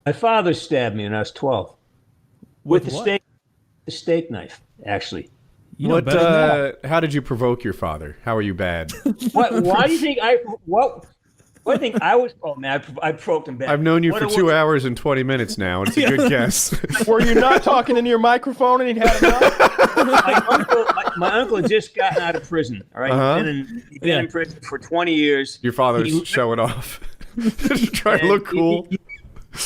My father stabbed me when I was 12 with With what? the steak knife, actually. You know better than that. How did you provoke your father? How are you bad? What? Why do you think I? What do you think I was? Oh man, I provoked him back. I've known you What for it 2 was- hours and 20 minutes now, and it's a good guess. Were you not talking into your microphone and he'd had enough? my uncle had just gotten out of prison. All right, Uh-huh. he'd been in prison for 20 years. Your father's He- showing off. Trying to and look cool.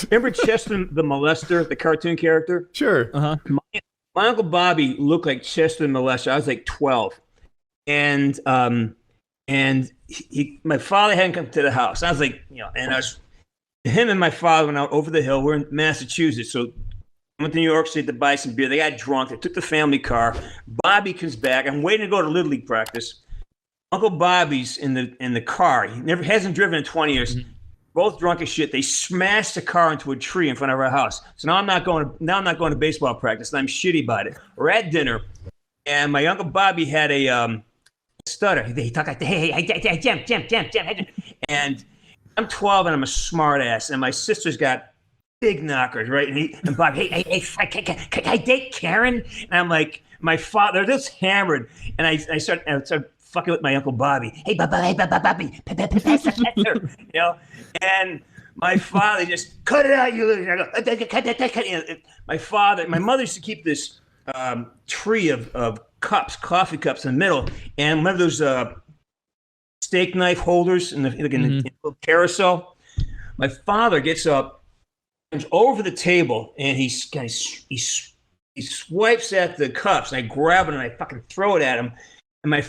Remember Chester the Molester, the cartoon character? Sure. My uncle Bobby looked like Chester the Molester. I was like 12, and my father hadn't come to the house. I was like, and I was him and my father went out over the hill. We're in Massachusetts, so I went to New York City to buy some beer. They got drunk. They took the family car. Bobby comes back. I'm waiting to go to Little League practice. Uncle Bobby's in the car. He never hasn't driven in 20 years. Mm-hmm. Both drunk as shit. They smashed the car into a tree in front of our house. So now I'm not going to baseball practice, and I'm shitty about it. We're at dinner, and my Uncle Bobby had a stutter. He talked like, hey, Jim. And I'm 12, and I'm a smart ass, and my sister's got big knockers, right? And Bobby, hey, can I date Karen? And I'm like, my father, they're just hammered. And I start fucking with my Uncle Bobby. Hey, Bobby, pass the and my father just cut it out. My mother used to keep this tree of cups, coffee cups in the middle, and remember those steak knife holders in the carousel. My father gets up, comes over the table, and he swipes at the cups, and I grab it and I fucking throw it at him. And I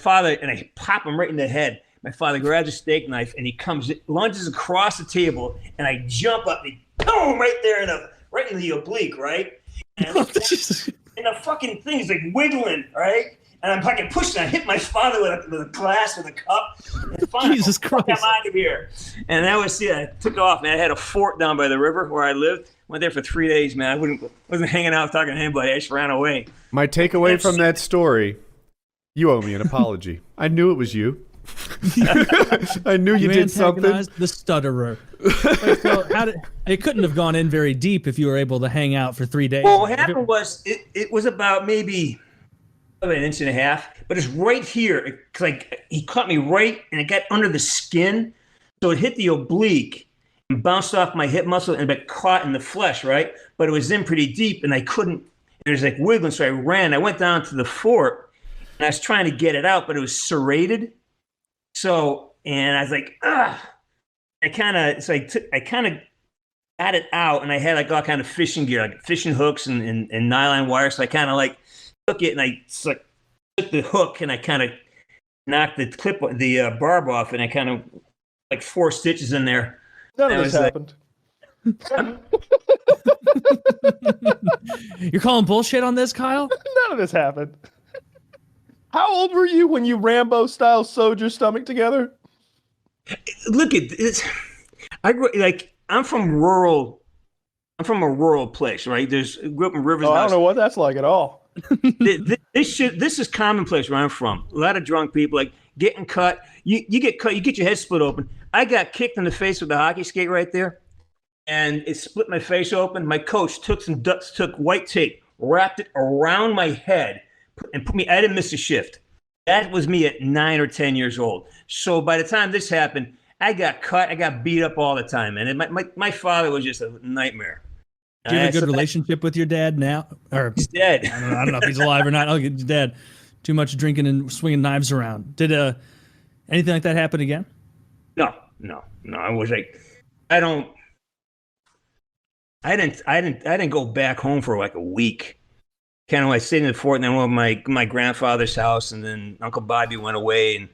pop him right in the head. My father grabs a steak knife and he lunges across the table, and I jump up and boom, right there right in the oblique, right? And the fucking thing is like wiggling, right? And I'm fucking pushing. I hit my father with a glass with a cup. And finally, Jesus Christ! I'm out of here. And that was I took off, man. I had a fort down by the river where I lived. Went there for 3 days, man. I wasn't hanging out talking to anybody. I just ran away. My takeaway from that story: you owe me an apology. I knew it was you. I knew you did something. The stutterer. So it couldn't have gone in very deep if you were able to hang out for 3 days. Well, what happened was it was about maybe an inch and a half, but it's right here. Like he caught me right, and it got under the skin, so it hit the oblique and bounced off my hip muscle and got caught in the flesh, right? But it was in pretty deep, and I couldn't. It was like wiggling, so I ran. I went down to the fort, and I was trying to get it out, but it was serrated. So, and I was like, I kind of got it out, and I had like all kind of fishing gear, like fishing hooks and nylon wire. So I kind of like took it, and I took the hook, and I kind of knocked the barb off, and I kind of like 4 stitches in there. None of this happened. You're calling bullshit on this, Kyle? None of this happened. How old were you when you Rambo-style sewed your stomach together? Look at this. I'm from a rural place, right? Grew up in Rivers. I don't know what that's like at all. This is commonplace where I'm from. A lot of drunk people, like getting cut. You get cut, you get your head split open. I got kicked in the face with a hockey skate right there, and it split my face open. My coach took white tape, wrapped it around my head, and put me. I didn't miss a shift. That was me at 9 or 10 years old. So by the time this happened, I got cut. I got beat up all the time, and my father was just a nightmare. Do you have a good relationship with your dad now? Or he's dead. I don't know if he's alive or not. I'll get your dad. Too much drinking and swinging knives around. Did anything like that happen again? No. I was like, I didn't go back home for like a week. Kind of like stayed in the fort, and then went to my grandfather's house, and then Uncle Bobby went away, and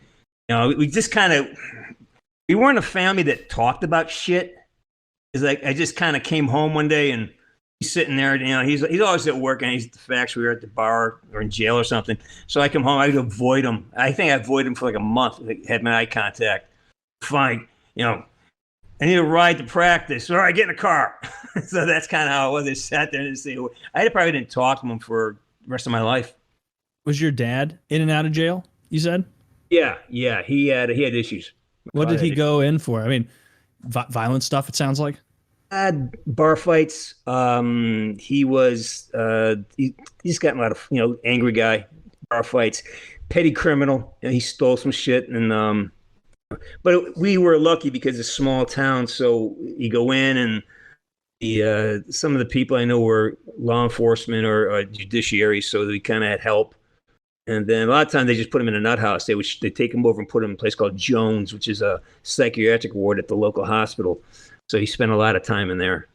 we just we weren't a family that talked about shit. It's like I just kind of came home one day, and he's sitting there, he's always at work, and he's at the factory or at the bar or in jail or something. So I come home, I avoid him. I think I avoided him for like a month. Had my eye contact. Fine, I need a ride to practice. All right, get in the car. So that's kind of how it was. I sat there and I probably didn't talk to him for the rest of my life. Was your dad in and out of jail, you said? Yeah. He had issues. What did he go in for? I mean, violent stuff, it sounds like. Had bar fights. He's gotten a lot of angry guy, bar fights, petty criminal. He stole some shit, and but we were lucky because it's a small town, so you go in and some of the people I know were law enforcement or judiciary, so we kind of had help. And then a lot of times they just put him in a nut house. They take him over and put him in a place called Jones, which is a psychiatric ward at the local hospital. So he spent a lot of time in there.